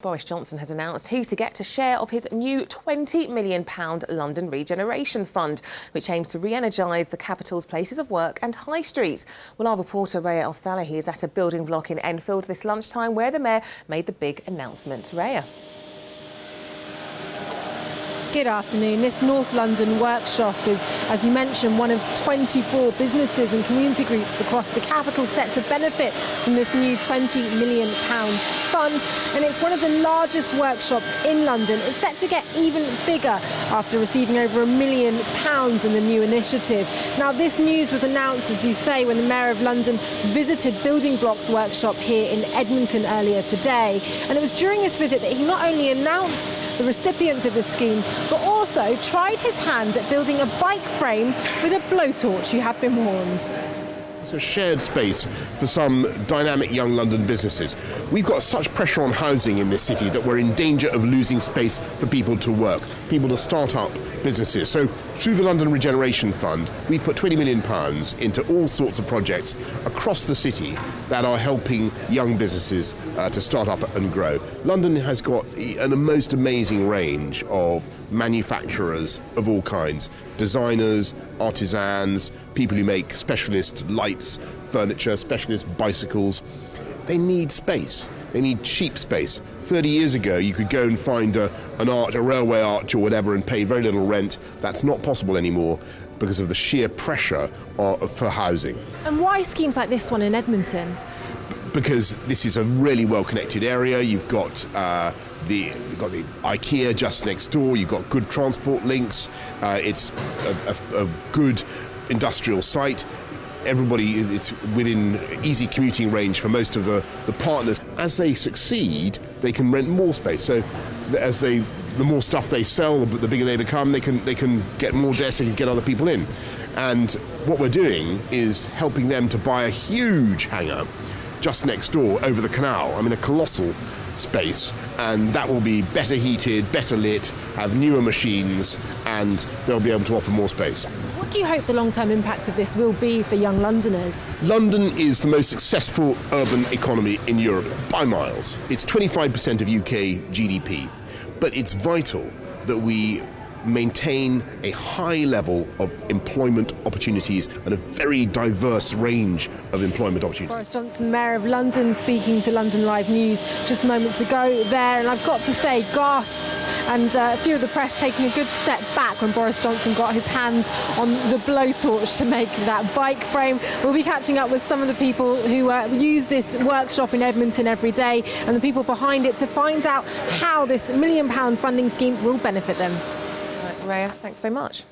Boris Johnson has announced he's to get a share of his new £20 million London Regeneration Fund, which aims to re-energise the capital's places of work and high streets. Well, our reporter Reya El-Salahi is at a building block in Enfield this lunchtime where the Mayor made the big announcement. Reya. Good afternoon. This North London workshop is, as you mentioned, one of 24 businesses and community groups across the capital set to benefit from this new £20 million fund. And it's one of the largest workshops in London. It's set to get even bigger after receiving over £1 million in the new initiative. Now, this news was announced, as you say, when the Mayor of London visited Building BloQs workshop here in Edmonton earlier today. And it was during this visit that he not only announced the recipients of the scheme, but also tried his hand at building a bike frame with a blowtorch, you have been warned. It's a shared space for some dynamic young London businesses. We've got such pressure on housing in this city that we're in danger of losing space for people to work, people to start up businesses. So through the London Regeneration Fund, we've put £20 million into all sorts of projects across the city that are helping young businesses to start up and grow. London has got a most amazing range of manufacturers of all kinds, designers, artisans, people who make specialist lights, furniture, specialist bicycles. They need space. They need cheap space. 30 years ago, you could go and find a railway arch or whatever and pay very little rent. That's not possible anymore because of the sheer pressure for housing. And why schemes like this one in Edmonton? Because this is a really well-connected area. You've got the IKEA just next door. You've got good transport links. It's a good industrial site. Everybody is within easy commuting range for most of the partners. As they succeed, they can rent more space. So the more stuff they sell, the bigger they become. They can get more desks. They can get other people in. And what we're doing is helping them to buy a huge hangar just next door over the canal. I mean, a colossal space, and that will be better heated, better lit, have newer machines, and they'll be able to offer more space. What do you hope the long-term impact of this will be for young Londoners? London is the most successful urban economy in Europe by miles. It's 25% of UK GDP, but it's vital that we maintain a high level of employment opportunities and a very diverse range of employment opportunities. Boris Johnson, Mayor of London, speaking to London Live News just moments ago there, and I've got to say, gasps, and a few of the press taking a good step back when Boris Johnson got his hands on the blowtorch to make that bike frame. We'll be catching up with some of the people who use this workshop in Edmonton every day and the people behind it to find out how this £1 million funding scheme will benefit them. Reya, thanks very much.